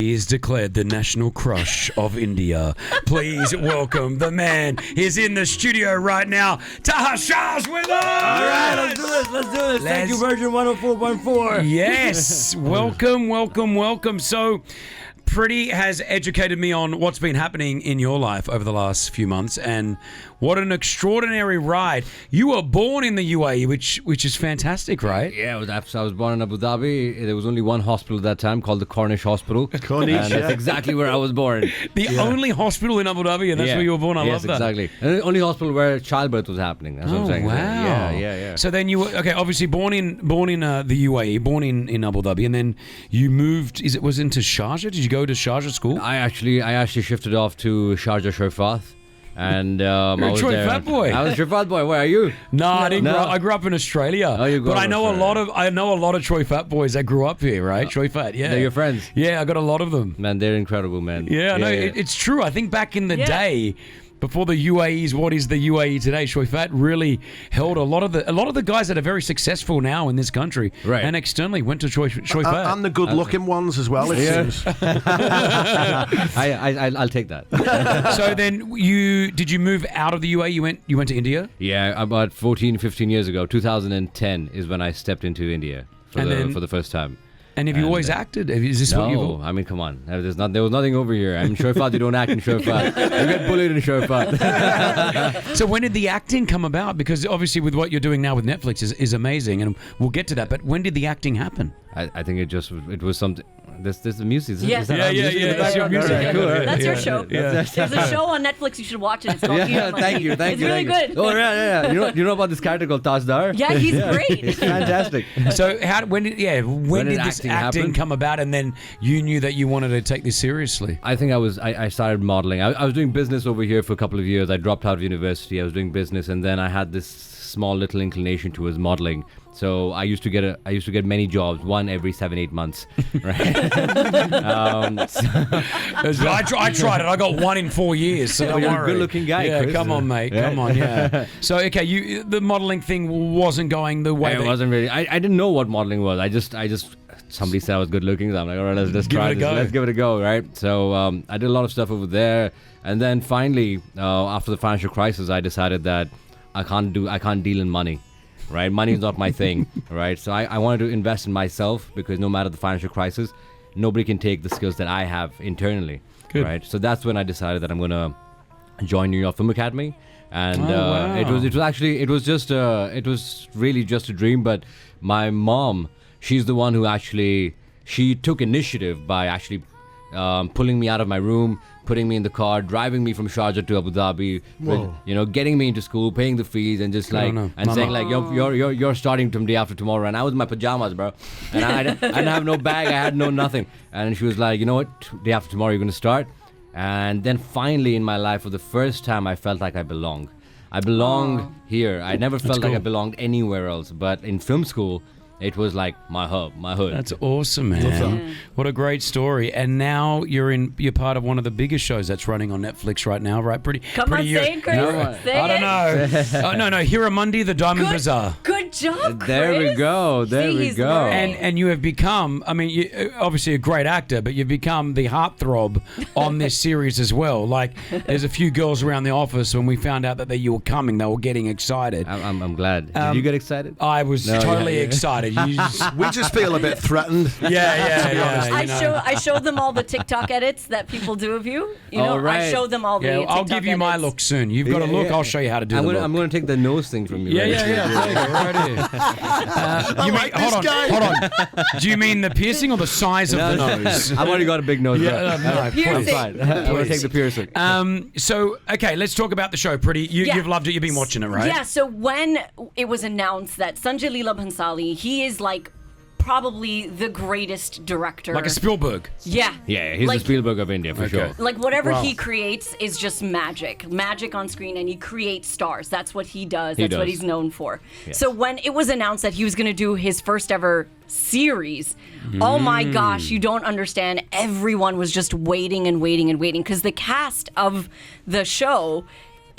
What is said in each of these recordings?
He is declared the national crush of India. Please welcome the man. He's in the studio right now. Taha Shah's with us. All right, let's do this. Thank you, Virgin 104.4. Yes, welcome. So, Pretty has educated me on what's been happening in your life over the last few months, and what an extraordinary ride. You were born in the UAE, which is fantastic, right? Yeah, I was born in Abu Dhabi. There was only one hospital at that time called the Cornish Hospital. Cornish, and that's exactly where I was born. The only hospital in Abu Dhabi, and that's where you were born. I love that. Yes, exactly. And the only hospital where childbirth was happening. That's what I'm saying. Wow. Yeah. So then you were, obviously born in the UAE, born in Abu Dhabi, and then you moved, was it into Sharjah? Did you go to Sharjah school? I actually shifted off to Sharjah Shofat. And I was Troy there. Fat Boy. I was Troy Fat Boy. Where are you? No, I didn't. I grew up in Australia. Oh, you grew but up I in know Australia. I know a lot of Troy Fat Boys that grew up here, right? Troy Fat, yeah. They're your friends. Yeah, I got a lot of them. Man, they're incredible, man. Yeah, no, it's true. I think back in the day, before the UAE's what is the UAE today, Troy Fat really held a lot of the guys that are very successful now in this country, right, and externally went to Troy Fat, and the good-looking ones as well. It seems. I'll take that. So then, did you move out of the UAE? You went to India? Yeah, about 14, 15 years ago. 2010 is when I stepped into India for the first time. And have you always acted? Is this what you've... No, I mean, come on. There was nothing over here. I mean, Shofat, you don't act in Shofat. You get bullied in Shofat. So when did the acting come about? Because obviously with what you're doing now with Netflix is amazing, and we'll get to that. But when did the acting happen? I think it was something... This the music. Yeah. That's your music. Right, cool, right? That's your show. Yeah. There's a show on Netflix. You should watch it. It's called Heeramandi. Thank you. It's really good. Oh yeah. You know about this character called Tajdar? Yeah, he's great. It's fantastic. So when did this acting come about, and then you knew that you wanted to take this seriously? I think I started modeling. I was doing business over here for a couple of years. I dropped out of university. I was doing business, and then I had this small little inclination towards modeling. So I used to get many jobs, one every 7-8 months, right? I tried it. I got one in 4 years. So don't you're worry. a good-looking guy. Yeah, Chris. come on, mate. Yeah. Come on, yeah. So okay, the modeling thing wasn't going the way. It wasn't really. I didn't know what modeling was. I just somebody said I was good looking. So I'm like, all right, let's try this. Let's give it a go, right? So I did a lot of stuff over there, and then finally, after the financial crisis, I decided that I can't deal in money. Right, money is not my thing. Right, so I wanted to invest in myself, because no matter the financial crisis, nobody can take the skills that I have internally. Good. Right, so that's when I decided that I'm gonna join New York Film Academy, and wow. it was really just a dream. But my mom, she's the one who she took initiative by actually pulling me out of my room, putting me in the car, driving me from Sharjah to Abu Dhabi, getting me into school, paying the fees, and just saying like, you're starting from day after tomorrow. And I was in my pajamas, bro, and I didn't have no bag, I had no nothing. And she was like, you know what, day after tomorrow you're gonna start. And then finally in my life, for the first time, I felt like I belong. I belong here. I never felt like I belonged anywhere else, but in film school, it was like my hub, my hood. That's awesome, man. What a great story. And now you're part of one of the biggest shows that's running on Netflix right now, right? Come on, say it, Chris. I don't know. No, Heeramandi, the Diamond Bazaar. Good job, Chris. There we go. And you have become, you're obviously a great actor, but you've become the heartthrob on this series as well. Like, there's a few girls around the office, when we found out that you were coming, they were getting excited. I'm glad. Did you get excited? I was totally excited. We just feel a bit threatened. Yeah. I showed them all the TikTok edits that people do of you. I showed them all the TikTok I'll give you my look soon. You've got a look. I'll show you how to do the look. I'm going to take the nose thing from you. Right here. Hold on. Do you mean the piercing or the size of the nose? I've already got a big nose. No, piercing. Fine. I'm going to take the piercing. So, okay, let's talk about the show. Pretty, you've loved it. You've been watching it, right? Yeah. So when it was announced that Sanjay Leela Bhansali, he is like probably the greatest director. Like a Spielberg. Yeah. Yeah, he's the Spielberg of India for sure. Like whatever he creates is just magic on screen, and he creates stars. That's what he does. That's what he's known for. Yes. So when it was announced that he was going to do his first ever series, oh my gosh, you don't understand. Everyone was just waiting because the cast of the show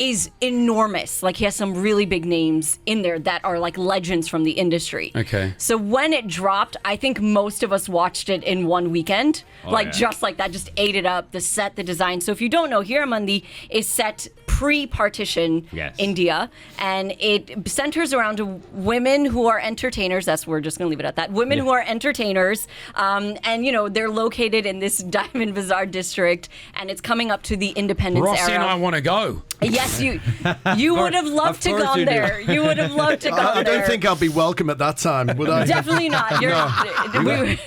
is enormous. Like he has some really big names in there that are like legends from the industry. Okay. So when it dropped, I think most of us watched it in one weekend. Just like that, just ate it up, the set, the design. So if you don't know, Heeramandi is set pre-partition India, and it centers around women who are entertainers. We're just going to leave it at that. Women who are entertainers, and they're located in this Diamond Bazaar district, and it's coming up to the independence Rossi era. and I want to go. Yes, you would have loved to go there. You would have loved to go there. I don't think I'll be welcome at that time, would I? Definitely not.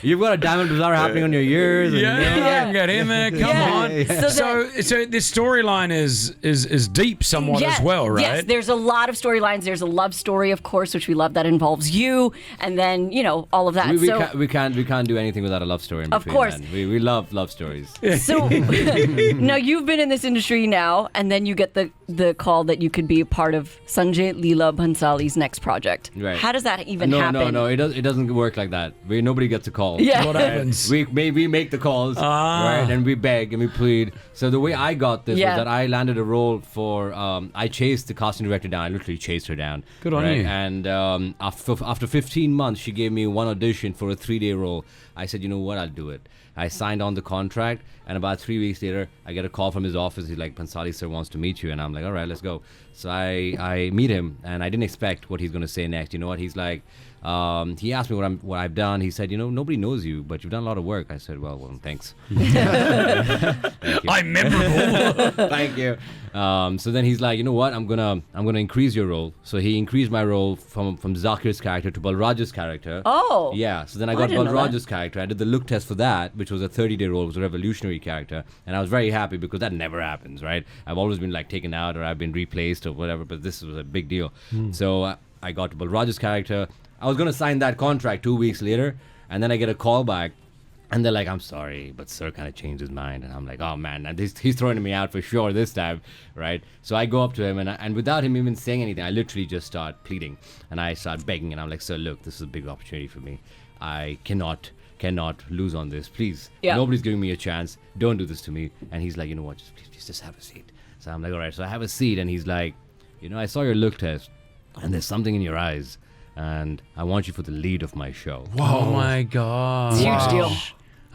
You've got a Diamond Bazaar happening on your ears. Yeah, get in there. Come on. So this storyline is deep somewhat as well, right? Yes, there's a lot of storylines. There's a love story, of course, which we love, that involves you, and then all of that. We can't do anything without a love story in between. Of course, man. We love love stories. So now you've been in this industry now, and then you get the call that you could be a part of Sanjay Leela Bhansali's next project. Right. How does that even happen? No. It doesn't work like that. Nobody gets a call. Yeah. What happens? We make the calls, right? And we beg and we plead. So the way I got this was that I landed a role for. I chased the casting director down. I literally chased her down. Good on you. And after 15 months, she gave me one audition for a 3-day role. I said, you know what, I'll do it. I signed on the contract, and about 3 weeks later, I get a call from his office. He's like, Bhansali sir wants to meet you. And I'm like, all right, let's go. So I meet him, and I didn't expect what he's going to say next. You know what? He's like, he asked me what I've done. He said, nobody knows you, but you've done a lot of work. I said, well, thanks. I'm memorable. Thank you. So then he's like, you know what? I'm gonna increase your role. So he increased my role from Zakir's character to Balraj's character. Oh. Yeah. So then I got didn't know Balraj's character. I did the look test for that, which was a 30-day role. It was a revolutionary character, and I was very happy because that never happens, right? I've always been like taken out or I've been replaced or whatever, but this was a big deal. So I got to Balraj's character. I was gonna sign that contract 2 weeks later, and then I get a call back. And they're like, I'm sorry, but sir kind of changed his mind. And I'm like, oh, man, and he's throwing me out for sure this time, right? So I go up to him, and without him even saying anything, I literally just start pleading. And I start begging, and I'm like, sir, look, this is a big opportunity for me. I cannot lose on this. Please, nobody's giving me a chance. Don't do this to me. And he's like, you know what, please just have a seat. So I'm like, all right. So I have a seat, and he's like, I saw your look test, and there's something in your eyes, and I want you for the lead of my show. Whoa. Oh, my God. It's a huge deal.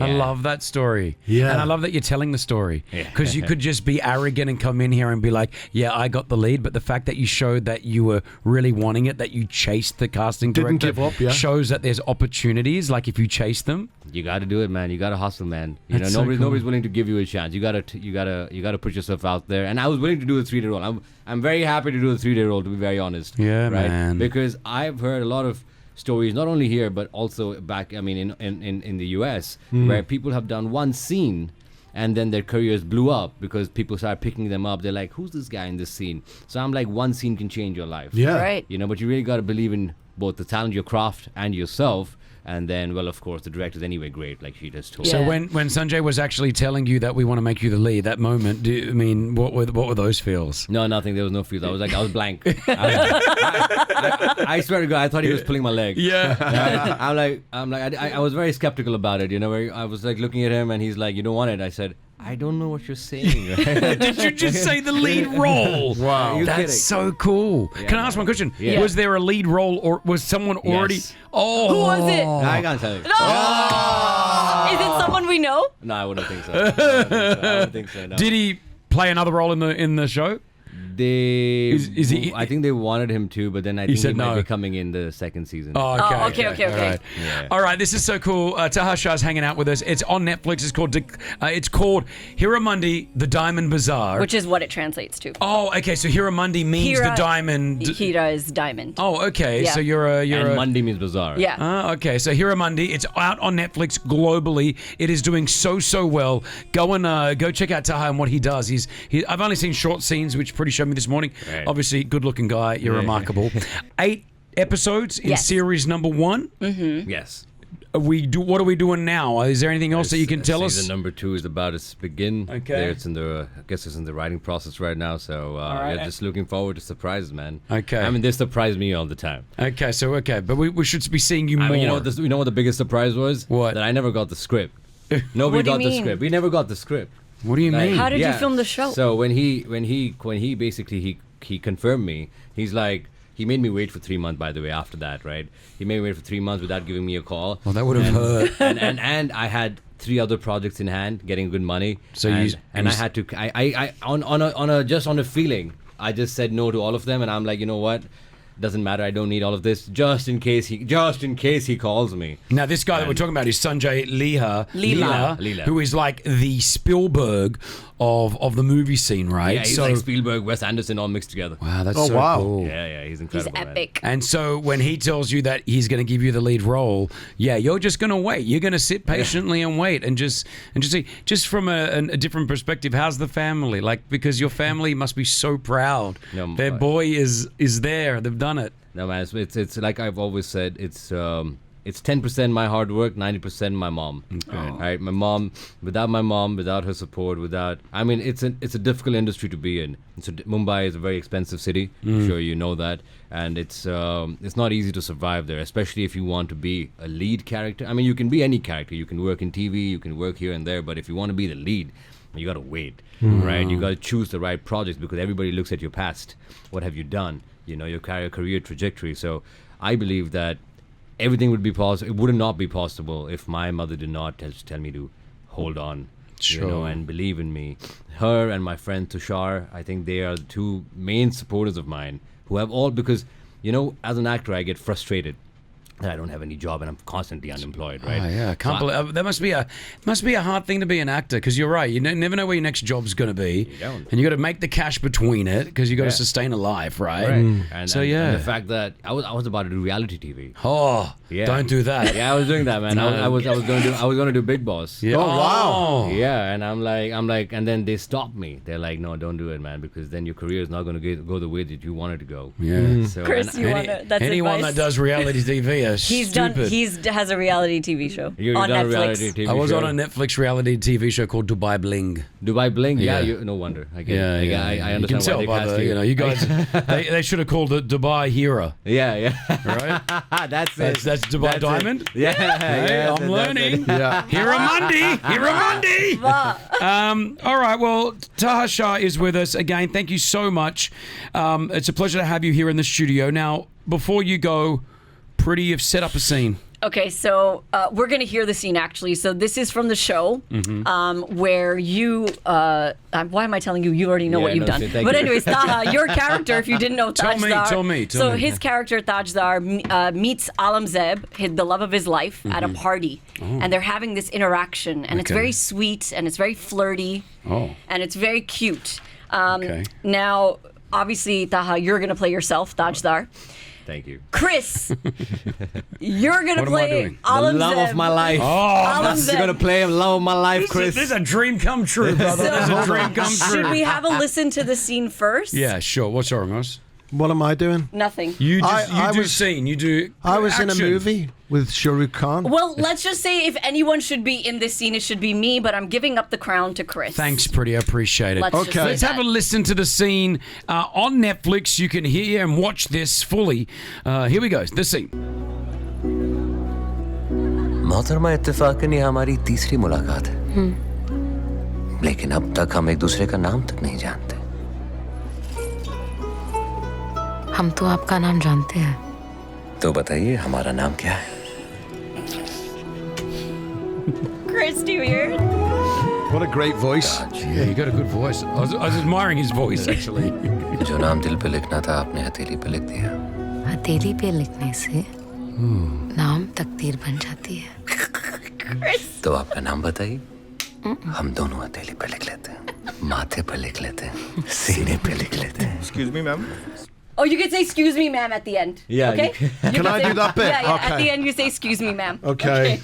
I love that story. Yeah. And I love that you're telling the story. Because you could just be arrogant and come in here and be like, yeah, I got the lead. But the fact that you showed that you were really wanting it, that you chased the casting director, Didn't give up, shows that there's opportunities, like if you chase them. You got to do it, man. You got to hustle, man. That's so cool. Nobody's willing to give you a chance. You got to put yourself out there. And I was willing to do the 3-day role. I'm very happy to do the 3-day role, to be very honest. Yeah, right? man. Because I've heard a lot of stories, not only here but also back. I mean, in the US, where people have done one scene, and then their careers blew up because people started picking them up. They're like, who's this guy in this scene? So I'm like, one scene can change your life. Yeah. Right. But you really got to believe in both the talent, your craft, and yourself. And then, well, of course, the director's anyway great, like she just told. So Yeah. when Sanjay was actually telling you that we want to make you the lead, that moment, what were those feels? No, nothing. There was no feel. I was blank. I swear to God, I thought he was pulling my leg. Yeah. I was very skeptical about it. Where I was like looking at him, and he's like, "You don't want it." I said, "I don't know what you're saying." Right? Did you just say the lead role? Wow. Are you That's kidding? so cool. Yeah, Can I ask one question? Yeah. Was there a lead role, or was someone already? Yes. Oh, Who was it? I can't tell you. No! Is it someone we know? No, I wouldn't think so. I wouldn't think so. No. Did he play another role in the show? They? Is he- I think they wanted him to, but then I think said he might no. be coming in the second season. Oh, okay. Oh, okay. All right. Yeah. All right, this is so cool. Taha Shah's hanging out with us. It's on Netflix. It's called Heeramandi, The Diamond Bazaar. Which is what it translates to. Oh, okay. So Heeramandi means the diamond. Hira is diamond. Oh, okay. Yeah. So you're And a. Monday means bazaar. Yeah. Okay, so Heeramandi, it's out on Netflix globally. It is doing so well. Go check out Taha and what he does. I've only seen short scenes, which pretty showed me this morning. Right. Obviously, good-looking guy. You're remarkable. 8 episodes in Yes. series number 1. Yes. What are we doing now? Is there anything else that you can tell us? Season number 2 is about to begin. Okay. There, I guess it's in the writing process right now. So right. yeah, just looking forward to surprises, man. Okay. I mean, they surprise me all the time. Okay, but we should be seeing you more. I mean, you know what the biggest surprise was? What? That I never got the script. Nobody What do you got the mean? script. We never got the script. What do you mean? How did you film the show? So when he basically he confirmed me, he's like, he made me wait for 3 months, by the way, after that, right? He made me wait for 3 months without giving me a call. Well, that would have hurt. And I had 3 other projects in hand, getting good money. So I had to, just on a feeling, I just said no to all of them, and I'm like, you know what? Doesn't matter. I don't need all of this. Just in case he calls me. Now, this guy that we're talking about is Sanjay Leela, who is like the Spielberg of the movie scene, right? Yeah, he's like Spielberg, Wes Anderson, all mixed together. Wow, that's cool. Yeah, he's incredible. He's epic. And so when he tells you that he's going to give you the lead role, you're just going to wait. You're going to sit patiently and wait and just see. Just from a different perspective, how's the family? Like, because your family must be so proud. Their boy is there. They've done it. No, man, it's like I've always said, it's 10% my hard work, 90% my mom. Okay. Right, without my mom, without her support, it's a difficult industry to be in. So Mumbai is a very expensive city. I'm sure you know that, and it's not easy to survive there, especially if you want to be a lead character. I mean, you can be any character. You can work in TV, you can work here and there, but if you want to be the lead, you got to wait, right? You got to choose the right projects because everybody looks at your past. What have you done? Your career trajectory. So I believe that everything would be possible. It would not be possible if my mother did not tell me to hold on, and believe in me. Her and my friend Tushar, I think they are the 2 main supporters of mine who have all, because, as an actor, I get frustrated that I don't have any job and I'm constantly unemployed, right? Oh, yeah, I can't believe that must be a hard thing to be an actor, because you're right. You never know where your next job's going to be, don't. and you got to make the cash between it because you got to sustain a life, right? And and the fact that I was about to do reality TV. Oh, Yeah. don't do that. Yeah, I was doing that, man. I was going to do Big Boss. Yeah. Oh, wow. Yeah, and I'm like, and then they stopped me. They're like, no, don't do it, man, because then your career is not going to go the way that you want it to go. Yeah. So, Chris, that's anyone advice. that does reality TV is He's stupid. has a reality TV show on done a Netflix. reality TV I was show. on a Netflix reality TV show called Dubai Bling. Dubai Bling. Yeah, Yeah. no wonder. I get it. I You can understand tell why they by cast the, you. you guys, they should have called it Dubai Hera, Yeah. right? That's it. That's Dubai That's it. Diamond. Yeah, Hey, I'm that's it. learning. Yeah. Heeramandi. All right. Well, Taha Shah is with us again. Thank you so much. It's a pleasure to have you here in the studio. Now, before you go, Pretty, you've set up a scene. Okay, so we're going to hear the scene, actually. So this is from the show where you... why am I telling you? You already know what you've done. Thank But you. anyways, Taha, your character, if you didn't know Tajdar... Tell me. So his character, Tajdar, meets Alamzeb, the love of his life, at a party. And they're having this interaction. And it's Okay. very sweet, and it's very flirty. Oh. And it's very cute. Okay. Now, obviously, Taha, you're going to play yourself, Tajdar. Thank you. Chris, you're going to What am I play doing? Alamzeb. The love of my life. Alamzeb. You're gonna play love of my life, Chris. This is a dream come true, brother. This is a dream come true. Should we have a listen to the scene first? Yeah, sure. What's wrong, Ross? What am I doing? Nothing. You I do was- scene. You do. I was in a action. movie with Shah Rukh Khan. Well, let's just say if anyone should be in this scene, it should be me, but I'm giving up the crown to Chris. Thanks, Pretty. I appreciate it. Let's just say Let's have a that. listen to the scene on Netflix. You can hear and watch this fully. Here we go. The scene. मोहतरमा इत्तेफाकन ये हमारी तीसरी मुलाकात है लेकिन अब तक हम एक दूसरे का नाम तक नहीं जानते हम तो आपका नाम जानते हैं तो बताइए हमारा नाम क्या है Chris, do you hear it? What a great voice. Yeah, you got a good voice. I was admiring his voice, actually. जो नाम दिल पे लिखना था आपने हथेली पे लिख दिया हथेली पे लिखने से नाम तकदीर बन जाती है तो आपका नाम बताइए हम दोनों हथेली पे लिख लेते हैं माथे पे लिख लेते हैं सीने पे लिख लेते हैं Excuse me, ma'am. Oh, you can say "excuse me, ma'am" at the end. Yeah, Okay. you You Can I say- do that bit? Yeah. Okay. At the end, you say "excuse me, ma'am." Okay.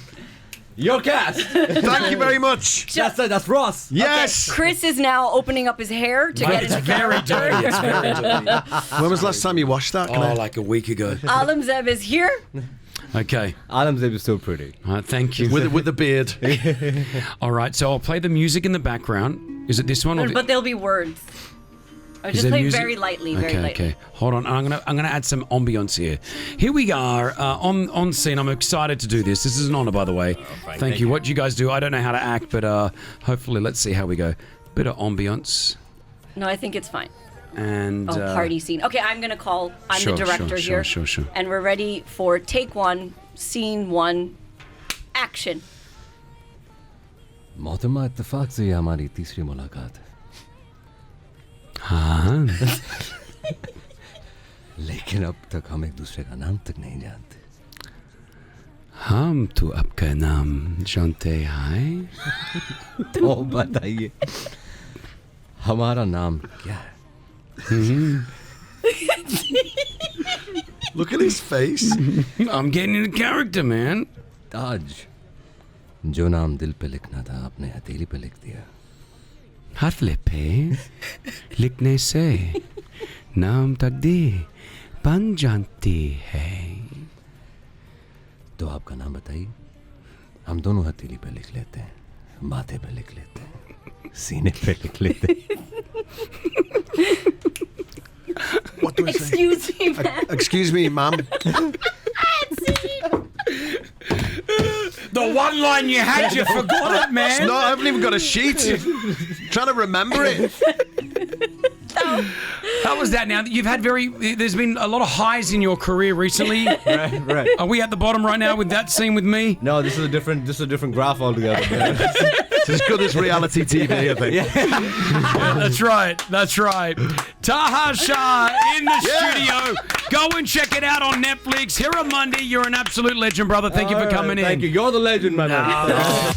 Your cast. Thank you very much. That's Ross. Yes. Chris is now opening up his hair to get It's into very character. dirty. It's very dirty. When was the last time you watched that? Can Oh, I- like a week ago. Alamzeb is here. Okay. Alamzeb is so pretty. Thank you. with the beard. All right. So I'll play the music in the background. Is it this one? Or But there'll be words. I Is just there play music? very lightly, very lightly. Okay. Hold on. I'm gonna add some ambience here. Here we are on scene. I'm excited to do this. This is an honor, by the way. Thank you. What do you guys do? I don't know how to act, but hopefully, let's see how we go. Bit of ambience No, I think it's fine. and Party scene. Okay, I'm gonna call. I'm sure, the director sure, here. sure. And we're ready for take one, scene one, action. मोहतरमा इत्तेफाक से ये हमारी तीसरी मुलाकात है हाँ लेकिन अब तक हम एक दूसरे का नाम तक नहीं जानते हम तो आपका नाम जानते हैं तो बताइए हमारा नाम क्या है Look at his face. I'm getting into character, man. ताज जो नाम दिल पे लिखना था आपने हथेली पे लिख दिया हथले पे लिखने से नाम तकदीर बन जाती है तो आपका नाम बताइए हम दोनों हथेली पे लिख लेते हैं माथे पे लिख लेते हैं सीने पे लिख लेते हैं What do I say? Excuse me, man. Excuse me, ma'am. The one line you had, you forgot it, man. No, I haven't even got a sheet. Trying to remember it. How was that now? You've had there's been a lot of highs in your career recently. right Are we at the bottom right now with that scene with me? no this is a different graph altogether It's as good as reality TV, I think. That's right. Taha Shah in the studio. Go and check it out on Netflix. Heeramandi, you're an absolute legend, brother. Thank you for coming in. thank you you're the legend my man